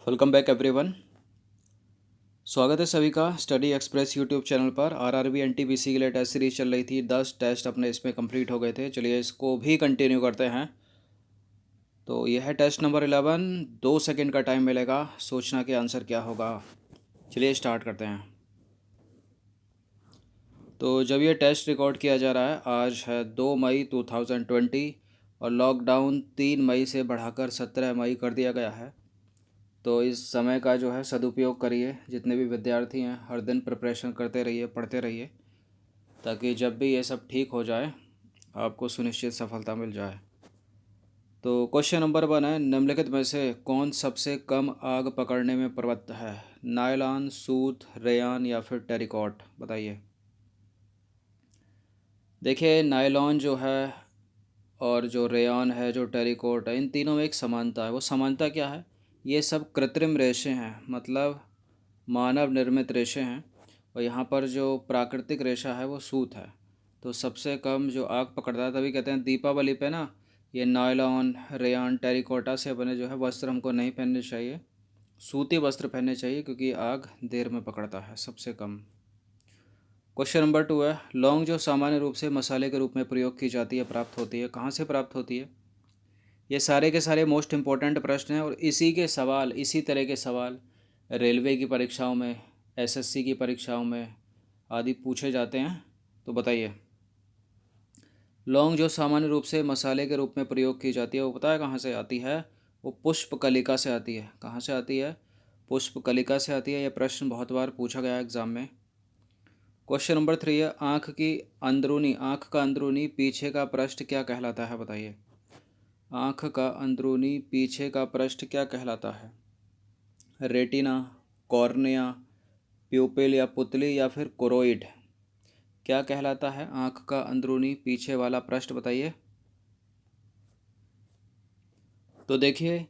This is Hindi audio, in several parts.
Welcome back everyone. स्वागत है सभी का स्टडी एक्सप्रेस यूट्यूब चैनल पर। आरआरबी एनटीपीसी की लेटेस्ट सीरीज चल रही थी, 10 टेस्ट अपने इसमें कंप्लीट हो गए थे। चलिए इसको भी कंटिन्यू करते हैं। तो यह है टेस्ट नंबर 11। 2 सेकंड का टाइम मिलेगा सोचना कि आंसर क्या होगा। चलिए स्टार्ट करते हैं। तो जब ये टेस्ट रिकॉर्ड किया जा रहा है, आज है 2 मई 2020 और लॉकडाउन 3 मई से बढ़ाकर 17 मई कर दिया गया है। तो इस समय का जो है सदुपयोग करिए। जितने भी विद्यार्थी हैं हर दिन प्रिपरेशन करते रहिए, पढ़ते रहिए, ताकि जब भी ये सब ठीक हो जाए आपको सुनिश्चित सफलता मिल जाए। तो क्वेश्चन नंबर 1 है, निम्नलिखित में से कौन सबसे कम आग पकड़ने में प्रवृत्त है? नायलॉन, सूत, रेयान या फिर टेरिकॉट? बताइए। देखिए, नायलॉन जो है और जो रेयान है, जो टेरिकॉट है, इन तीनों में एक समानता है। वो समानता क्या है? ये सब कृत्रिम रेशे हैं, मतलब मानव निर्मित रेशे हैं। और यहाँ पर जो प्राकृतिक रेशा है वो सूत है। तो सबसे कम जो आग पकड़ता है, तभी कहते हैं दीपावली पे ना, ये नायलॉन, रेयान, टेरिकोटा से बने जो है वस्त्र हमको नहीं पहनने चाहिए। सूती वस्त्र पहनने चाहिए, क्योंकि आग देर में पकड़ता है सबसे कम। क्वेश्चन नंबर 2 है, लौंग जो सामान्य रूप से मसाले के रूप में प्रयोग की जाती है, प्राप्त होती है, कहाँ से प्राप्त होती है? ये सारे के सारे मोस्ट इम्पोर्टेंट प्रश्न हैं और इसी के सवाल, इसी तरह के सवाल रेलवे की परीक्षाओं में, एसएससी की परीक्षाओं में आदि पूछे जाते हैं। तो बताइए, लौंग जो सामान्य रूप से मसाले के रूप में प्रयोग की जाती है, वो पता है कहाँ से आती है? वो पुष्पकलिका से आती है। कहाँ से आती है? पुष्पकलिका से आती है। यह प्रश्न बहुत बार पूछा गया एग्जाम में। क्वेश्चन नंबर 3 है, आँख का अंदरूनी पीछे का पृष्ठ क्या कहलाता है? बताइए। आँख का अंदरूनी पीछे का पृष्ठ क्या कहलाता है? रेटिना, कॉर्निया, प्यूपिल या पुतली या फिर कोरोइड? क्या कहलाता है आँख का अंदरूनी पीछे वाला पृष्ठ? बताइए। तो देखिए,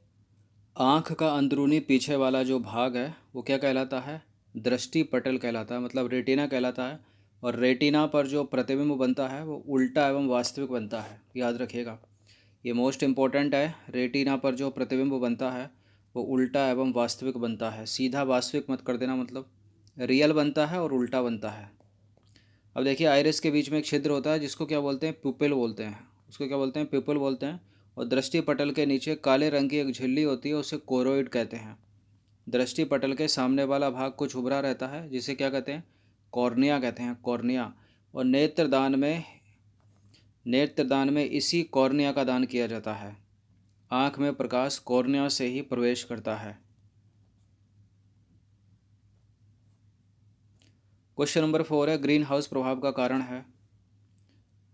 आँख का अंदरूनी पीछे वाला जो भाग है वो क्या कहलाता है? दृष्टि पटल कहलाता है, मतलब रेटिना कहलाता है। और रेटिना पर जो प्रतिबिंब बनता है वो उल्टा एवं वास्तविक बनता है, याद रखिएगा। ये मोस्ट इम्पोर्टेंट है। रेटिना पर जो प्रतिबिंब बनता है वो उल्टा एवं वास्तविक बनता है। सीधा वास्तविक मत कर देना, मतलब रियल बनता है और उल्टा बनता है। अब देखिए, आइरिस के बीच में एक छिद्र होता है जिसको क्या बोलते हैं? प्यूपिल बोलते हैं। उसको क्या बोलते हैं? प्यूपिल बोलते हैं। और दृष्टि पटल के नीचे काले रंग की एक झिल्ली होती है, उसे कोरोइड कहते हैं। दृष्टि पटल के सामने वाला भाग कुछ उभरा रहता है, जिसे क्या कहते हैं? कॉर्निया कहते हैं, कॉर्निया। और नेत्रदान में इसी कॉर्निया का दान किया जाता है। आँख में प्रकाश कॉर्निया से ही प्रवेश करता है। क्वेश्चन नंबर 4 है, ग्रीन हाउस प्रभाव का कारण है?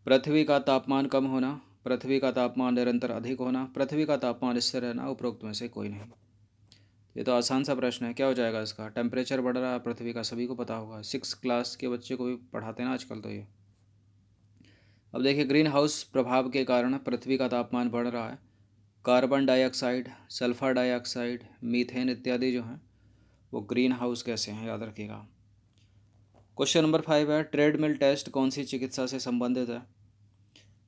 पृथ्वी का तापमान कम होना, पृथ्वी का तापमान निरंतर अधिक होना, पृथ्वी का तापमान स्थिर रहना, उपरोक्त में से कोई नहीं। ये तो आसान सा प्रश्न है। क्या हो जाएगा इसका? टेम्परेचर बढ़ रहा है पृथ्वी का, सभी को पता होगा। 6 क्लास के बच्चे को भी पढ़ाते हैं ना आजकल तो ये। अब देखिए, ग्रीन हाउस प्रभाव के कारण पृथ्वी का तापमान बढ़ रहा है। Carbon dioxide, sulphur dioxide, methane इत्यादि जो हैं वो ग्रीन हाउस गैसें हैं, याद रखिएगा। क्वेश्चन नंबर 5 है, ट्रेडमिल टेस्ट कौन सी चिकित्सा से संबंधित है?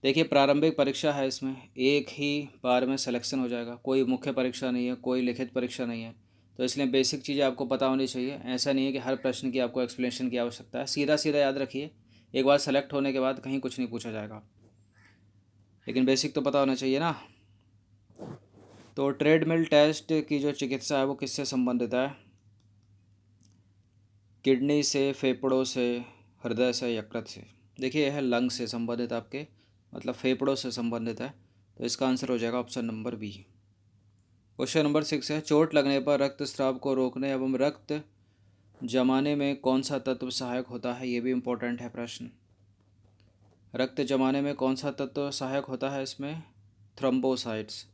देखिए, प्रारंभिक परीक्षा है, इसमें एक ही बार में सिलेक्शन हो जाएगा। कोई मुख्य परीक्षा नहीं है, कोई लिखित परीक्षा नहीं है। तो इसलिए बेसिक चीज़ें आपको पता होनी चाहिए। ऐसा नहीं है कि हर प्रश्न की आपको एक्सप्लेनेशन की आवश्यकता है। सीधा सीधा याद रखिए, एक बार सेलेक्ट होने के बाद कहीं कुछ नहीं पूछा जाएगा, लेकिन बेसिक तो पता होना चाहिए ना। तो ट्रेडमिल टेस्ट की जो चिकित्सा है वो किससे संबंधित है? किडनी से, फेफड़ों से, हृदय से, यकृत से? देखिए, यह लंग से संबंधित आपके, मतलब फेफड़ों से संबंधित है। तो इसका आंसर हो जाएगा option number B. Question number 6 है, चोट लगने पर रक्तस्राव को रोकने एवं रक्त जमाने में कौन सा तत्व सहायक होता है? ये भी इम्पोर्टेंट है प्रश्न। रक्त जमाने में कौन सा तत्व सहायक होता है इसमें? थ्रोम्बोसाइट्स।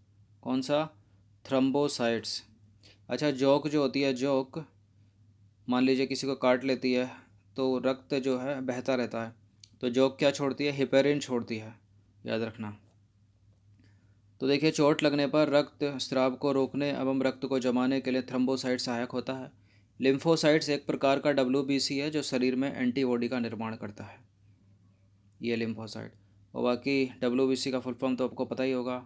कौन सा? थ्रोम्बोसाइट्स। अच्छा, जौक जो होती है, जौक मान लीजिए किसी को काट लेती है तो रक्त जो है बहता रहता है। तो जौक क्या छोड़ती है? हिपेरिन छोड़ती है, याद रखना। तो देखिए, चोट लगने पर रक्त स्राव को रोकने एवं रक्त को जमाने के लिए थ्रोम्बोसाइट सहायक होता है। लिम्फोसाइट्स एक प्रकार का WBC है जो शरीर में एंटीबॉडी का निर्माण करता है, ये लिम्फोसाइट। और बाकी WBC का फुल फॉर्म तो आपको पता ही होगा,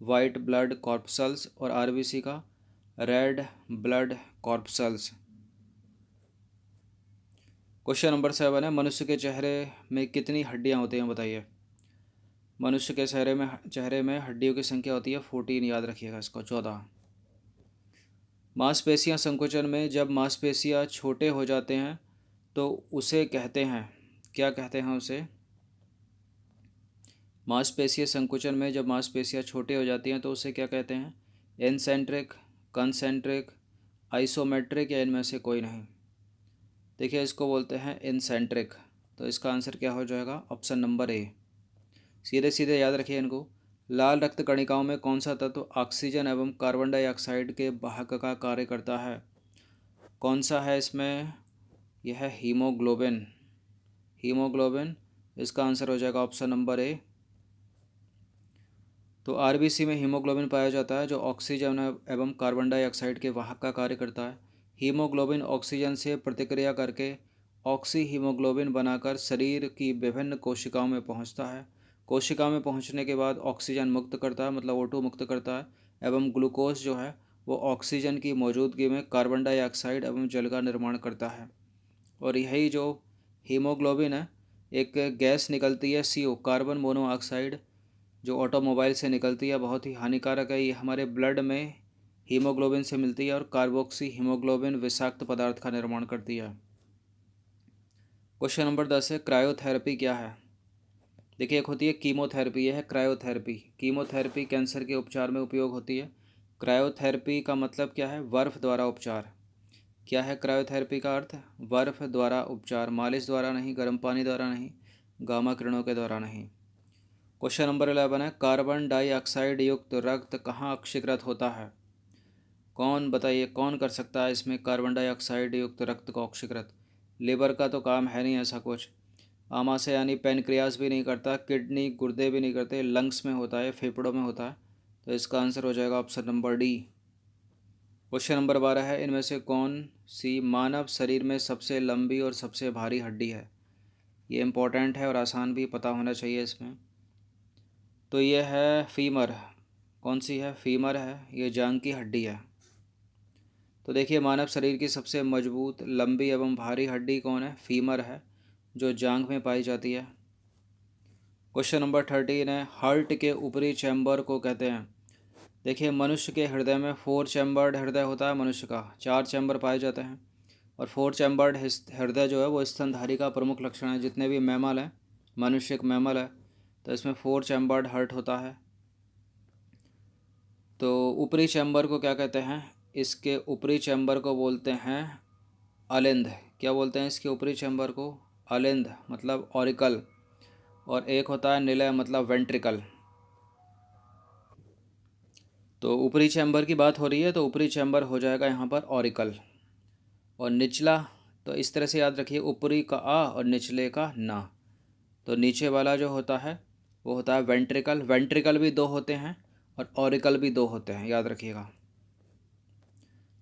वाइट ब्लड कॉर्पसल्स। और RBC का red blood corpuscles. Question number 7 है, मनुष्य के चेहरे में कितनी हड्डियां होती हैं बताइए। मनुष्य के चेहरे में हड्डियों की संख्या होती है 14, याद रखिएगा इसको, 14। मांसपेशियां संकुचन में जब मांसपेशियां छोटे हो जाते हैं तो उसे कहते हैं, क्या कहते हैं उसे। मांसपेशियां संकुचन में जब मांसपेशियां छोटे हो जाती हैं तो उसे क्या कहते हैं। एनसेंट्रिक, कंसेंट्रिक, आइसोमेट्रिक या इनमें से कोई नहीं। देखिए इसको बोलते हैं इनसेंट्रिक। तो इसका आंसर क्या हो जाएगा, ऑप्शन नंबर ए। सीधे सीधे याद रखिए इनको। लाल रक्त कणिकाओं में कौन सा तत्व ऑक्सीजन एवं कार्बन डाइऑक्साइड के वाहक का कार्य करता है। कौन सा है इसमें, यह है हीमोग्लोबिन। हीमोग्लोबिन, इसका आंसर हो जाएगा ऑप्शन नंबर ए। तो आरबीसी में हीमोग्लोबिन पाया जाता है जो ऑक्सीजन एवं कार्बन डाइऑक्साइड के वाहक का कार्य करता है। हीमोग्लोबिन ऑक्सीजन से प्रतिक्रिया करके ऑक्सी हीमोग्लोबिन बनाकर शरीर की विभिन्न कोशिकाओं में पहुंचता है। कोशिका में पहुंचने के बाद ऑक्सीजन मुक्त करता है, मतलब O2 मुक्त करता है, एवं ग्लूकोज जो है वो ऑक्सीजन की मौजूदगी में कार्बन डाइऑक्साइड एवं जल का निर्माण करता है। और यही जो हीमोग्लोबिन है, एक गैस निकलती है CO, कार्बन मोनोऑक्साइड, जो ऑटोमोबाइल से निकलती है, बहुत ही हानिकारक है। ये हमारे ब्लड में हीमोग्लोबिन से मिलती है और कार्बोक्सी हीमोग्लोबिन विषाक्त पदार्थ का निर्माण करती है। क्वेश्चन नंबर 10 है, क्रायोथेरेपी क्या है। देखिए एक होती है कीमोथेरेपी, यह है क्रायोथेरेपी। कीमोथेरेपी कैंसर के उपचार में उपयोग होती है। क्रायोथेरेपी का मतलब क्या है, बर्फ द्वारा उपचार। क्या है क्रायोथेरेपी का अर्थ, बर्फ द्वारा उपचार, मालिश द्वारा नहीं, गर्म पानी द्वारा नहीं, गामा किरणों के द्वारा नहीं। क्वेश्चन नंबर 11 है, कार्बन डाइऑक्साइड युक्त रक्त कहाँ ऑक्सीकृत होता है। कौन बताइए, कौन कर सकता है इसमें कार्बन डाइऑक्साइड युक्त रक्त को ऑक्सीकृत। लिवर का तो काम है नहीं ऐसा कुछ, आमाशय यानी पैनक्रियास भी नहीं करता, किडनी गुर्दे भी नहीं करते, लंग्स में होता है, फेफड़ों में होता है। तो इसका आंसर हो जाएगा option number D. Question number 12 है, इनमें से कौन सी मानव शरीर में सबसे लंबी और सबसे भारी हड्डी है। ये इम्पोर्टेंट है और आसान भी पता होना चाहिए इसमें। तो ये है फीमर। कौन सी है, फीमर है, ये जांग की हड्डी है। तो देखिए मानव शरीर की सबसे मजबूत, लंबी एवं भारी हड्डी कौन है, फीमर है, जो जांग में पाई जाती है। क्वेश्चन नंबर 13 है, हार्ट के ऊपरी चैम्बर को कहते हैं। देखिए मनुष्य के हृदय में 4 चैम्बर्ड हृदय होता है, मनुष्य का 4 चैम्बर पाए जाते हैं। और 4 चैम्बर्ड हृदय जो है वो स्तनधारी का प्रमुख लक्षण है। जितने भी मैमल हैं, मनुष्य एक मैमल है, तो इसमें 4 चैम्बर्ड हार्ट होता है। तो ऊपरी चैम्बर को क्या कहते हैं, इसके ऊपरी चैम्बर को बोलते हैं अलिंद। क्या बोलते हैं इसके ऊपरी चैम्बर को, अलिंद, मतलब ऑरिकल। और एक होता है निलय, मतलब वेंट्रिकल। तो ऊपरी चैम्बर की बात हो रही है तो ऊपरी चैम्बर हो जाएगा यहाँ पर ऑरिकल। और निचला, तो इस तरह से याद रखिए, ऊपरी का आ और निचले का ना। तो नीचे वाला जो होता है वो होता है वेंट्रिकल। वेंट्रिकल भी 2 होते हैं और ऑरिकल भी 2 होते हैं, याद रखिएगा।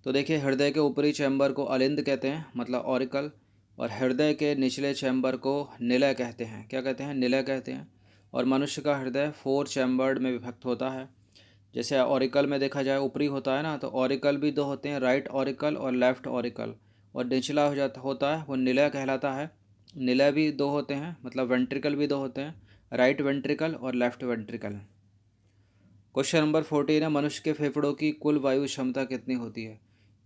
तो देखिए हृदय के ऊपरी चैम्बर को अलिंद कहते हैं, मतलब ऑरिकल। और हृदय के निचले चैम्बर को निलय कहते हैं। क्या कहते हैं, निलय कहते हैं। और मनुष्य का हृदय 4 चैम्बर्ड में विभक्त होता है। जैसे ऑरिकल में देखा जाए ऊपरी होता है ना, तो ऑरिकल भी 2 होते हैं, राइट ऑरिकल और लेफ्ट ऑरिकल। और निचला होता है वो निलय कहलाता है। निलय भी 2 होते हैं, मतलब वेंट्रिकल भी 2 होते हैं, राइट वेंट्रिकल और लेफ्ट वेंट्रिकल। क्वेश्चन नंबर 14 है, मनुष्य के फेफड़ों की कुल वायु क्षमता कितनी होती है।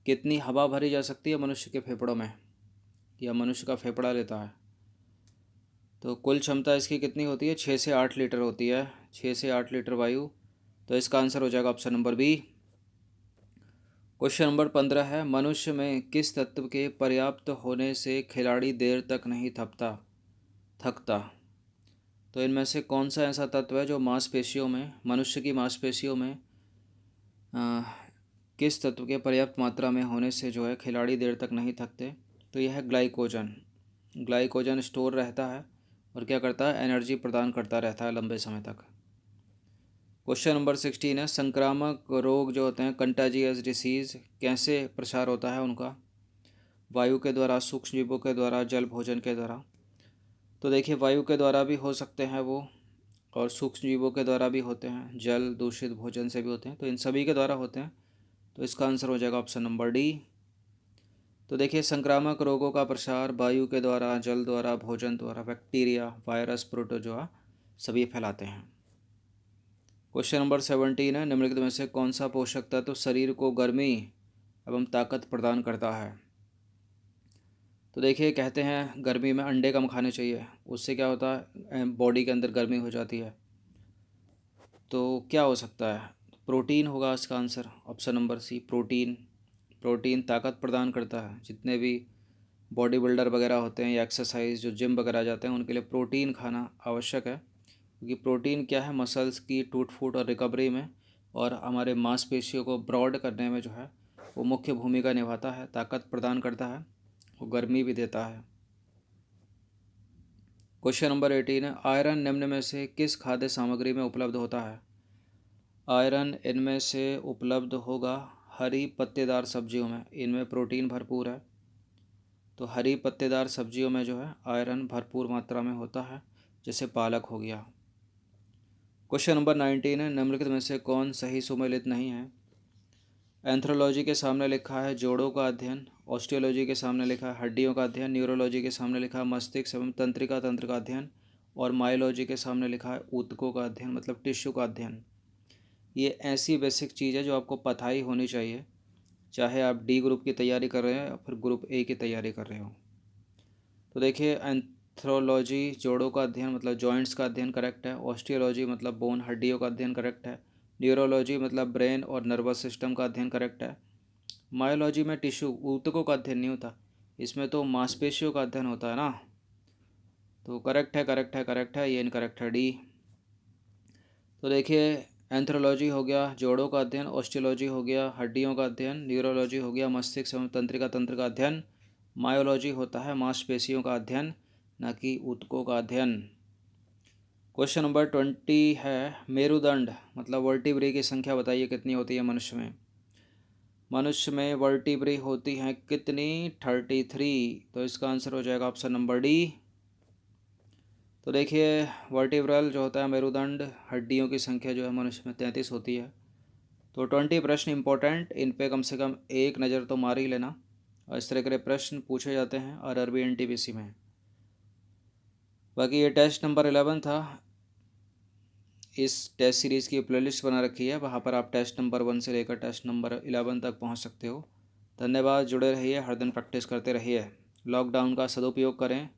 कितनी हवा भरी जा सकती है मनुष्य के फेफड़ों में, या मनुष्य का फेफड़ा लेता है। तो कुल क्षमता इसकी कितनी होती है, 6 से 8 लीटर होती है, 6 से 8 लीटर वायु। तो इसका आंसर हो जाएगा option number B. Question number 15 है, मनुष्य में किस तत्व के पर्याप्त होने से खिलाड़ी देर तक नहीं थकता। तो इनमें से कौन सा ऐसा तत्व है जो मांसपेशियों में, मनुष्य की मांसपेशियों में आ, किस तत्व के पर्याप्त मात्रा में होने से जो है खिलाड़ी देर तक नहीं थकते। तो यह है ग्लाइकोजन। ग्लाइकोजन स्टोर रहता है और क्या करता है, एनर्जी प्रदान करता रहता है लंबे समय तक। क्वेश्चन नंबर 16 है, संक्रामक रोग जो होते हैं, कंटाजियस डिसीज़, कैसे प्रसार होता है उनका। वायु के द्वारा, सूक्ष्म जीवों के द्वारा, जल भोजन के द्वारा। तो देखिए वायु के द्वारा भी हो सकते हैं वो, और सूक्ष्म जीवों के द्वारा भी होते हैं, जल दूषित भोजन से भी होते हैं, तो इन सभी के द्वारा होते हैं। तो इसका आंसर हो जाएगा ऑप्शन नंबर डी। तो देखिए, संक्रामक रोगों का प्रसार वायु के द्वारा, जल द्वारा, भोजन द्वारा बैक्टीरिया, वायरस, प्रोटोजोआ सभी फैलाते हैं। क्वेश्चन नंबर 17 है, निम्नलिखित में से कौन सा पोषक तत्व शरीर को गर्मी एवं ताकत प्रदान करता है। तो देखिए, कहते हैं गर्मी में अंडे कम खाने चाहिए, उससे क्या होता है, बॉडी के अंदर गर्मी हो जाती है। तो क्या हो सकता है, प्रोटीन होगा इसका answer, option number C protein. Protein ताकत प्रदान करता है। जितने भी बॉडी बिल्डर वगैरह होते हैं या एक्सरसाइज जो जिम वगैरह जाते हैं उनके लिए प्रोटीन खाना आवश्यक है, क्योंकि प्रोटीन क्या है, मसल्स की टूट फूट और रिकवरी में और हमारे मांसपेशियों को ब्रॉड करने में जो है वो मुख्य भूमिका निभाता है, ताकत प्रदान करता है, वो गर्मी भी देता है। क्वेश्चन नंबर 18 है, आयरन निम्न में से किस खाद्य सामग्री में उपलब्ध होता है। आयरन इनमें से उपलब्ध होगा हरी पत्तेदार सब्जियों में, इनमें प्रोटीन भरपूर है। तो हरी पत्तेदार सब्जियों में जो है आयरन भरपूर मात्रा में होता है, जैसे पालक हो गया। क्वेश्चन नंबर 19 है, निम्नलिखित में से कौन सही सुमेलित नहीं है। एंथ्रोलॉजी के सामने लिखा है जोड़ों का अध्ययन, ऑस्टियोलॉजी के सामने लिखा है हड्डियों का अध्ययन, न्यूरोलॉजी के सामने लिखा है मस्तिष्क एवं तंत्रिका तंत्र का अध्ययन, और मायोलॉजी के सामने लिखा है ऊतकों का अध्ययन, मतलब टिश्यू का अध्ययन। ये ऐसी बेसिक चीज़ है जो आपको पता ही होनी चाहिए, चाहे आप डी ग्रुप की तैयारी कर रहे हो या फिर ग्रुप ए की तैयारी कर रहे हो। तो देखिए, एंथ्रोलॉजी जोड़ों का अध्ययन मतलब जॉइंट्स का अध्ययन करेक्ट है। ऑस्टियोलॉजी मतलब बोन हड्डियों का अध्ययन करेक्ट है। न्यूरोलॉजी मतलब ब्रेन और नर्वस सिस्टम का अध्ययन करेक्ट है। मायोलॉजी में टिश्यू ऊतकों का अध्ययन नहीं होता, इसमें तो मांसपेशियों का अध्ययन होता है ना। तो करेक्ट है, करेक्ट है, करेक्ट है, ये इनकरेक्ट है, डी। तो देखिए, एंथ्रोलॉजी हो गया जोड़ों का अध्ययन, ऑस्टियोलॉजी हो गया हड्डियों का अध्ययन, न्यूरोलॉजी हो गया मस्तिष्क एवं तंत्रिका तंत्र का अध्ययन, मायोलॉजी होता है मांसपेशियों का अध्ययन, न कि ऊतकों का अध्ययन। क्वेश्चन नंबर 20 है, मेरुदंड मतलब वर्टिब्री की संख्या बताइए कितनी होती है मनुष्य में। मनुष्य में वर्टिब्री होती हैं कितनी, 33। तो इसका आंसर हो जाएगा ऑप्शन नंबर डी। तो देखिए, वर्टिब्रल जो होता है मेरुदंड हड्डियों की संख्या जो है मनुष्य में 33 होती है। तो 20 प्रश्न इंपॉर्टेंट, इन पे कम से कम एक नज़र तो मार ही लेना, और इस तरह के प्रश्न पूछे जाते हैं और आरआरबी एनटीपीसी में। बाकी ये टेस्ट नंबर 11 था। इस टेस्ट सीरीज़ की प्लेलिस्ट बना रखी है, वहाँ पर आप टेस्ट नंबर 1 से लेकर टेस्ट नंबर 11 तक पहुँच सकते हो। धन्यवाद, जुड़े रहिए, हर दिन प्रैक्टिस करते रहिए, लॉकडाउन का सदुपयोग करें।